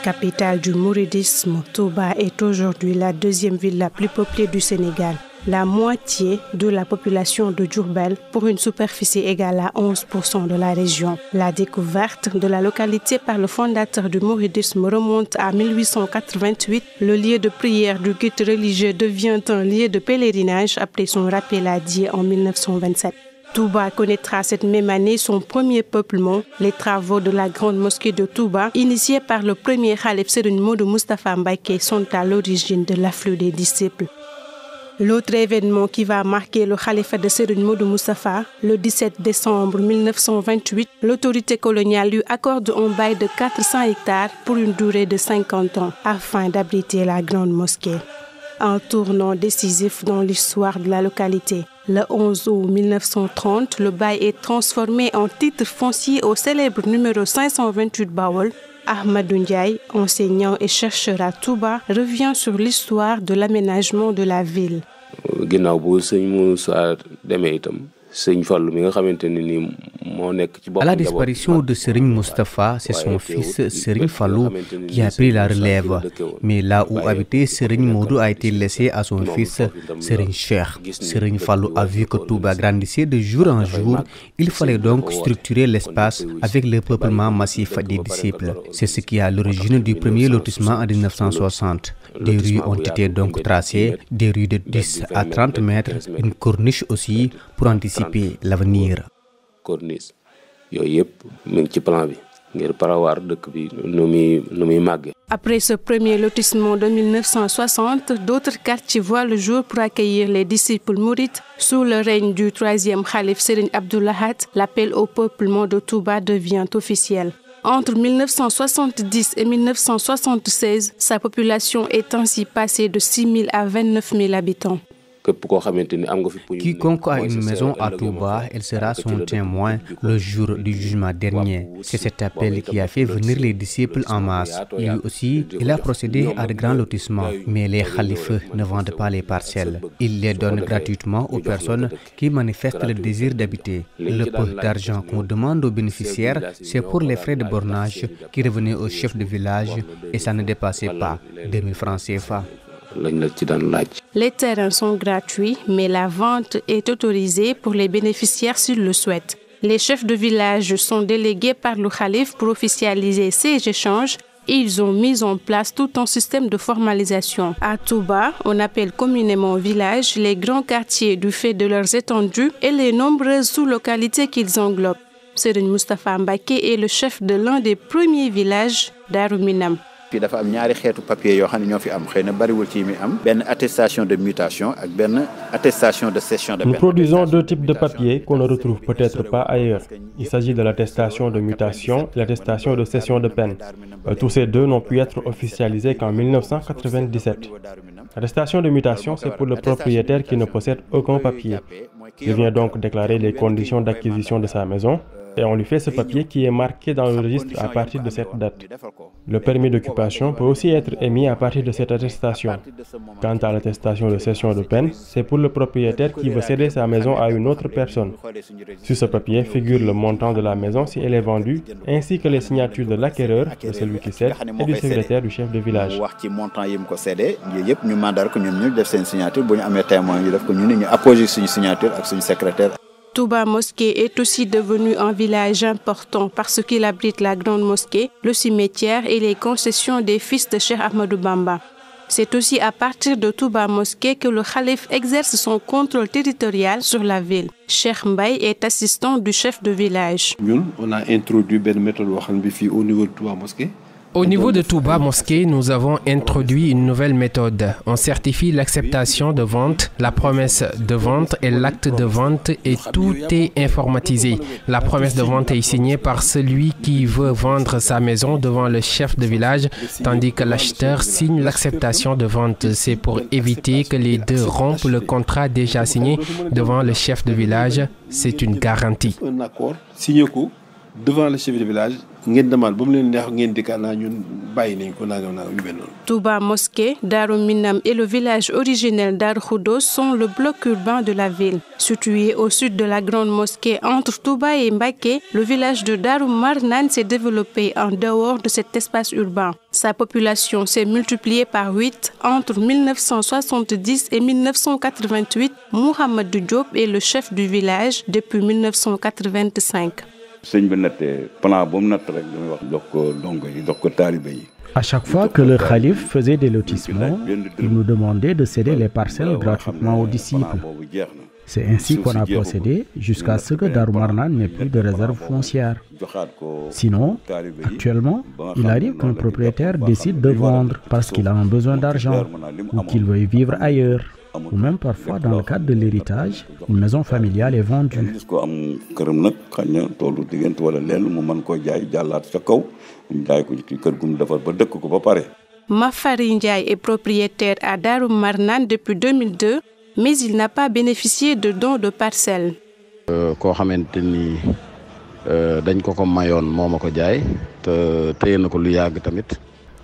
Capitale du mouridisme, Touba est aujourd'hui la deuxième ville la plus peuplée du Sénégal. La moitié de la population de Diourbel pour une superficie égale à 11% de la région. La découverte de la localité par le fondateur du mouridisme remonte à 1888. Le lieu de prière du guide religieux devient un lieu de pèlerinage après son rappel à Dieu en 1927. Touba connaîtra cette même année son premier peuplement. Les travaux de la grande mosquée de Touba, initiés par le premier khalife Serigne Modou Moustapha Mbacké, sont à l'origine de l'afflux des disciples. L'autre événement qui va marquer le califat de Serigne Modou Moustapha, le 17 décembre 1928, l'autorité coloniale lui accorde un bail de 400 hectares pour une durée de 50 ans afin d'abriter la grande mosquée. Un tournant décisif dans l'histoire de la localité. Le 11 août 1930, le bail est transformé en titre foncier au célèbre numéro 528 Bawol. Ahmadou Ndiaye, enseignant et chercheur à Touba, revient sur l'histoire de l'aménagement de la ville. À la disparition de Serigne Moustapha, c'est son fils Serigne Fallou qui a pris la relève. Mais là où habitait Serigne Modou a été laissé à son fils Serigne Cheikh. Serigne Fallou a vu que Touba grandissait de jour en jour. Il fallait donc structurer l'espace avec le peuplement massif des disciples. C'est ce qui est à l'origine du premier lotissement en 1960. Des rues ont été donc tracées, des rues de 10 à 30 mètres, une corniche aussi pour anticiper l'avenir. Après ce premier lotissement de 1960, d'autres quartiers voient le jour pour accueillir les disciples mourides. Sous le règne du troisième khalife Serigne Abdou Lahad, l'appel au peuplement de Touba devient officiel. Entre 1970 et 1976, sa population est ainsi passée de 6 000 à 29 000 habitants. Quiconque a une maison à Touba, elle sera son témoin le jour du jugement dernier. C'est cet appel qui a fait venir les disciples en masse. Lui aussi, il a procédé à de grands lotissements, mais les khalifes ne vendent pas les parcelles. Ils les donnent gratuitement aux personnes qui manifestent le désir d'habiter. Le peu d'argent qu'on demande aux bénéficiaires, c'est pour les frais de bornage qui revenaient au chef de village et ça ne dépassait pas 2 000 francs CFA. Les terrains sont gratuits, mais la vente est autorisée pour les bénéficiaires s'ils le souhaitent. Les chefs de village sont délégués par le khalife pour officialiser ces échanges et ils ont mis en place tout un système de formalisation. À Touba, on appelle communément village les grands quartiers du fait de leurs étendues et les nombreuses sous-localités qu'ils englobent. Serigne Moustapha Mbacké est le chef de l'un des premiers villages Darou Minam. Attestation de mutation et attestation de cession de peine. Nous produisons 2 types de papiers qu'on ne retrouve peut-être pas ailleurs. Il s'agit de l'attestation de mutation et l'attestation de cession de peine. Tous ces deux n'ont pu être officialisés qu'en 1997. L'attestation de mutation, c'est pour le propriétaire qui ne possède aucun papier. Il vient donc déclarer les conditions d'acquisition de sa maison et on lui fait ce papier qui est marqué dans le registre à partir de cette date. Le permis d'occupation peut aussi être émis à partir de cette attestation. Quant à l'attestation de cession de peine, c'est pour le propriétaire qui veut céder sa maison à une autre personne. Sur ce papier figure le montant de la maison si elle est vendue, ainsi que les signatures de l'acquéreur, de celui qui cède, et du secrétaire du chef de village. Touba Mosquée est aussi devenu un village important parce qu'il abrite la grande mosquée, le cimetière et les concessions des fils de Cheikh Ahmadou Bamba. C'est aussi à partir de Touba Mosquée que le khalife exerce son contrôle territorial sur la ville. Cheikh Mbaye est assistant du chef de village. On a introduit une méthode au niveau de Touba Mosquée. Au niveau de Touba Mosquée, nous avons introduit une nouvelle méthode. On certifie l'acceptation de vente, la promesse de vente et l'acte de vente et tout est informatisé. La promesse de vente est signée par celui qui veut vendre sa maison devant le chef de village, tandis que l'acheteur signe l'acceptation de vente. C'est pour éviter que les deux rompent le contrat déjà signé devant le chef de village. C'est une garantie. Un accord signé devant le chef de village, Touba Mosquée, Darou Minam et le village originel d'Ar Khoudoss sont le bloc urbain de la ville. Situé au sud de la grande mosquée entre Touba et Mbacké, le village de Darou Marnane s'est développé en dehors de cet espace urbain. Sa population s'est multipliée par 8 entre 1970 et 1988. Mohamed Diop est le chef du village depuis 1985. À chaque fois que le calife faisait des lotissements, il nous demandait de céder les parcelles gratuitement aux disciples. C'est ainsi qu'on a procédé jusqu'à ce que Darou Marnane n'ait plus de réserve foncière. Sinon, actuellement, il arrive qu'un propriétaire décide de vendre parce qu'il a un besoin d'argent ou qu'il veuille vivre ailleurs. Ou même parfois, dans le cadre de l'héritage, une maison familiale est vendue. Mafari Ndiaye est propriétaire à Darou Marnane depuis 2002, mais il n'a pas bénéficié de dons de parcelles.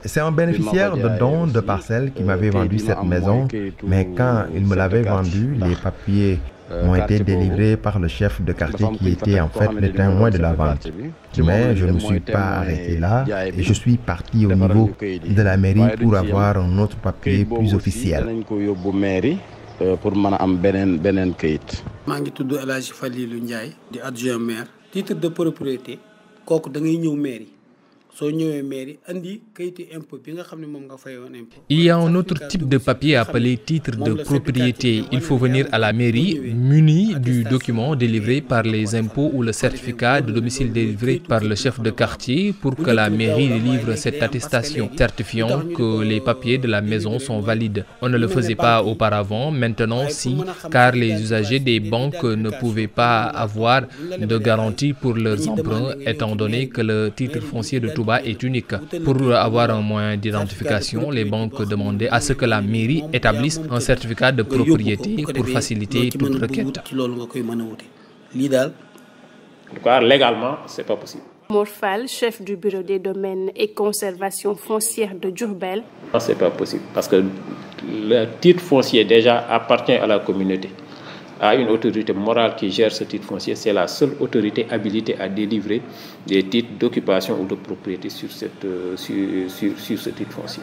C'est un bénéficiaire de dons de parcelles qui m'avait vendu cette maison, mais quand il me l'avait vendue, les papiers m'ont été délivrés par le chef de quartier qui était en fait le témoin de la vente. Mais je ne me suis pas arrêté là et je suis parti au niveau de la mairie pour avoir un autre papier plus officiel. Titre de propriété, il y a un autre type de papier appelé titre de propriété. Il faut venir à la mairie muni du document délivré par les impôts ou le certificat de domicile délivré par le chef de quartier pour que la mairie délivre cette attestation certifiant que les papiers de la maison sont valides. On ne le faisait pas auparavant, maintenant si, car les usagers des banques ne pouvaient pas avoir de garantie pour leurs emprunts étant donné que le titre foncier de Touba est unique. Pour avoir un moyen d'identification, les banques demandaient à ce que la mairie établisse un certificat de propriété pour faciliter toute requête. Légalement, c'est pas possible. Morphal, chef du bureau des domaines et conservation foncière de Diourbel. C'est pas possible parce que le titre foncier déjà appartient à la communauté, à une autorité morale qui gère ce titre foncier. C'est la seule autorité habilitée à délivrer des titres d'occupation ou de propriété sur ce titre foncier.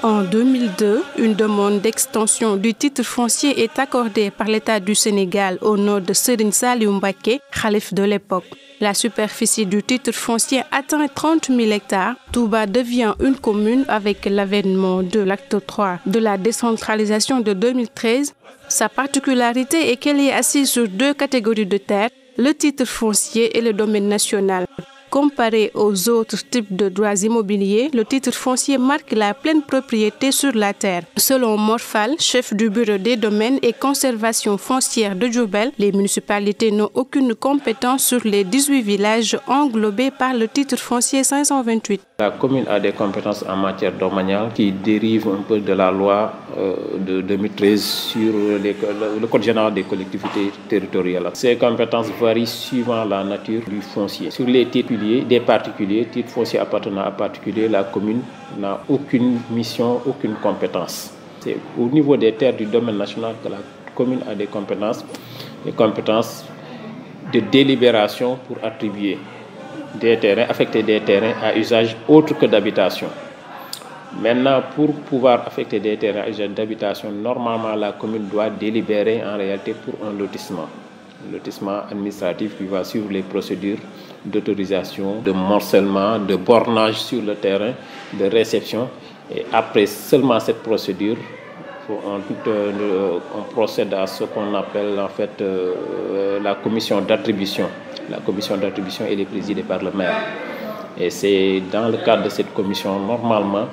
En 2002, une demande d'extension du titre foncier est accordée par l'État du Sénégal au nom de Serigne Saliou Mbacké, khalife de l'époque. La superficie du titre foncier atteint 30 000 hectares. Touba devient une commune avec l'avènement de l'acte 3 de la décentralisation de 2013. Sa particularité est qu'elle est assise sur deux catégories de terres, le titre foncier et le domaine national. Comparé aux autres types de droits immobiliers, le titre foncier marque la pleine propriété sur la terre. Selon Morphal, chef du bureau des domaines et conservation foncière de Diourbel, les municipalités n'ont aucune compétence sur les 18 villages englobés par le titre foncier 528. La commune a des compétences en matière domaniale qui dérivent un peu de la loi de 2013 sur le Code général des collectivités territoriales. Ces compétences varient suivant la nature du foncier. Sur les titres des particuliers, titres fonciers appartenant à particuliers, la commune n'a aucune mission, aucune compétence. C'est au niveau des terres du domaine national que la commune a des compétences de délibération pour attribuer des terrains, affecter des terrains à usage autre que d'habitation. Maintenant, pour pouvoir affecter des terrains à usage d'habitation, normalement la commune doit délibérer en réalité pour un lotissement. Lotissement administratif qui va suivre les procédures d'autorisation, de morcellement, de bornage sur le terrain, de réception. Et après seulement cette procédure, on procède à ce qu'on appelle en fait la commission d'attribution. La commission d'attribution, elle est présidée par le maire. Et c'est dans le cadre de cette commission, normalement,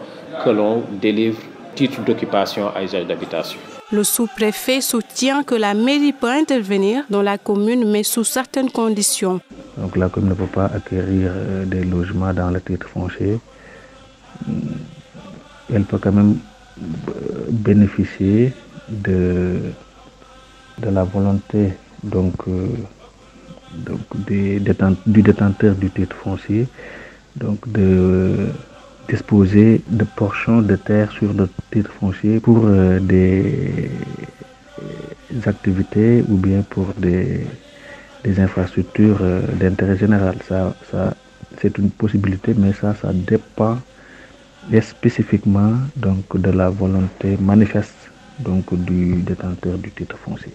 que l'on délivre titre d'occupation à usage d'habitation. Le sous-préfet soutient que la mairie peut intervenir dans la commune, mais sous certaines conditions. Donc la commune ne peut pas acquérir des logements dans le titre foncier elle peut quand même bénéficier de la volonté du détenteur du titre foncier de disposer de portions de terre sur le titre foncier pour des activités ou bien pour des infrastructures d'intérêt général. Ça, c'est une possibilité, mais ça dépend spécifiquement de la volonté manifeste du détenteur du titre foncier.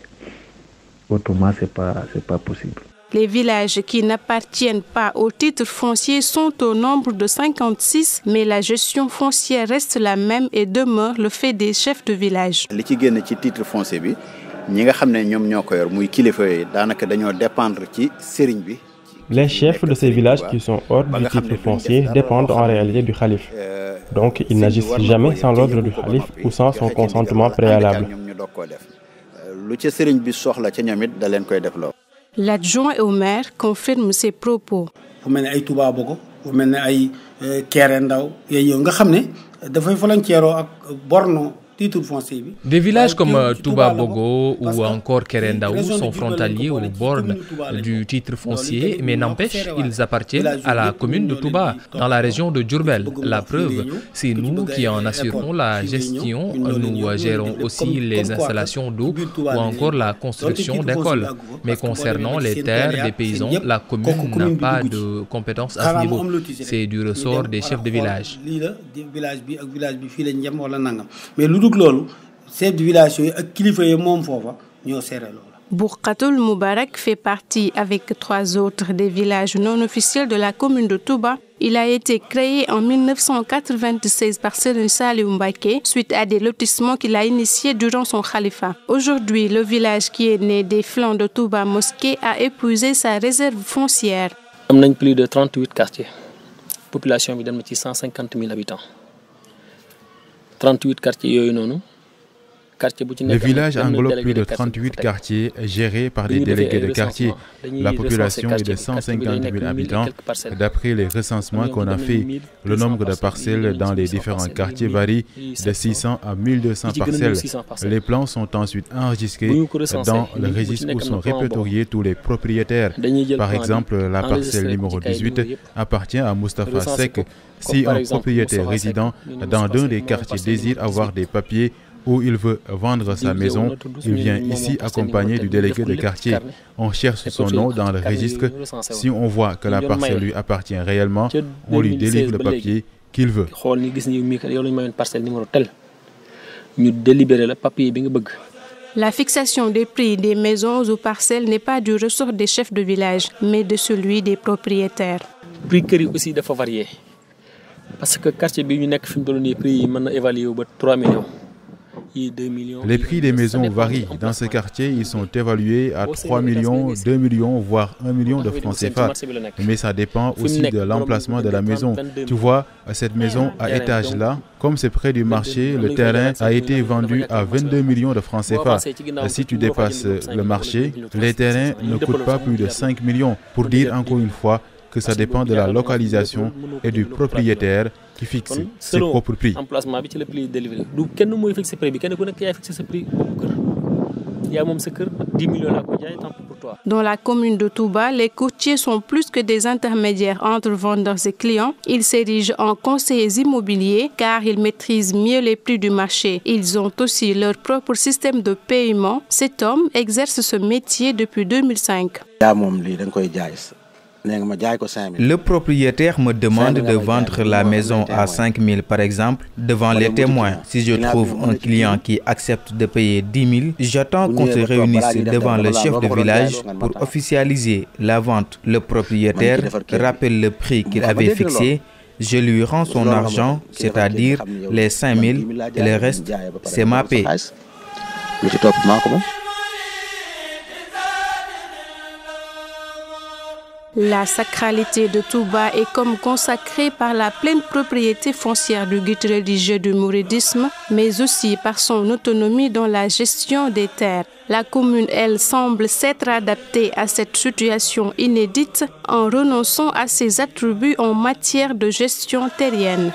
Autrement, c'est pas possible. Les villages qui n'appartiennent pas au titre foncier sont au nombre de 56, mais la gestion foncière reste la même et demeure le fait des chefs de village. li ci génn ci titre foncier bi ñi nga xam ne ñoom ñoo ko yor muy kilifa yi daanaka dañoo dépendre ci sëriñ bi. Les chefs de ces villages qui sont hors du titre foncier dépendent en réalité du calife. Donc, ils n'agissent jamais sans l'ordre du calife ou sans son consentement préalable. L'adjoint au maire confirme ses propos. Des villages comme Touba Bogo ou encore Kerendaou sont frontaliers aux bornes du titre foncier, mais n'empêche, ils appartiennent à la commune de Touba, dans la région de Diourbel. La preuve, c'est nous qui en assurons la gestion. Nous gérons aussi les installations d'eau ou encore la construction d'écoles. Mais concernant les terres des paysans, la commune n'a pas de compétences à ce niveau. C'est du ressort des chefs de village. Bourkatoul Moubarak fait partie avec 3 autres des villages non officiels de la commune de Touba. Il a été créé en 1996 par Serigne Saliou Mbacké suite à des lotissements qu'il a initiés durant son khalifa. Aujourd'hui, le village qui est né des flancs de Touba Mosquée a épuisé sa réserve foncière. On a plus de 38 quartiers. La population est de 150 000 habitants. 38 quartiers. Le village englobe plus de 38 quartiers gérés par des délégués de quartier. La population est de 150 000 habitants. D'après les recensements qu'on a fait, le nombre de parcelles dans les différents quartiers varie de 600 à 1200 parcelles. Les plans sont ensuite enregistrés dans le registre où sont répertoriés tous les propriétaires. Par exemple, la parcelle numéro 18 appartient à Moustapha Seck. Si un propriétaire résident dans un des quartiers désire avoir des papiers où il veut vendre sa maison, il vient ici accompagné du délégué de quartier. On cherche son nom dans le registre. Si on voit que la parcelle lui appartient réellement, on lui délivre le papier qu'il veut. La fixation des prix des maisons ou parcelles n'est pas du ressort des chefs de village, mais de celui des propriétaires. Le prix aussi doit varier. Parce que le quartier est prix évalué à 3 millions. Les prix des maisons varient. Dans ce quartier, ils sont évalués à 3 millions, 2 millions, voire 1 million de francs CFA. Mais ça dépend aussi de l'emplacement de la maison. Tu vois, cette maison à étage là, comme c'est près du marché, le terrain a été vendu à 22 millions de francs CFA. Si tu dépasses le marché, les terrains ne coûtent pas plus de 5 millions. Pour dire encore une fois que ça dépend de la localisation et du propriétaire qui fixe ses propres prix. Dans la commune de Touba, les courtiers sont plus que des intermédiaires entre vendeurs et clients. Ils s'érigent en conseillers immobiliers car ils maîtrisent mieux les prix du marché. Ils ont aussi leur propre système de paiement. Cet homme exerce ce métier depuis 2005. Le propriétaire me demande de vendre la maison à 5 000 par exemple devant les témoins. Si je trouve un client qui accepte de payer 10 000, j'attends qu'on se réunisse devant le chef de village pour officialiser la vente. Le propriétaire rappelle le prix qu'il avait fixé. Je lui rends son argent, c'est-à-dire les 5 000 et le reste, c'est ma paie. La sacralité de Touba est comme consacrée par la pleine propriété foncière du guide religieux du mouridisme, mais aussi par son autonomie dans la gestion des terres. La commune, elle, semble s'être adaptée à cette situation inédite en renonçant à ses attributs en matière de gestion terrienne.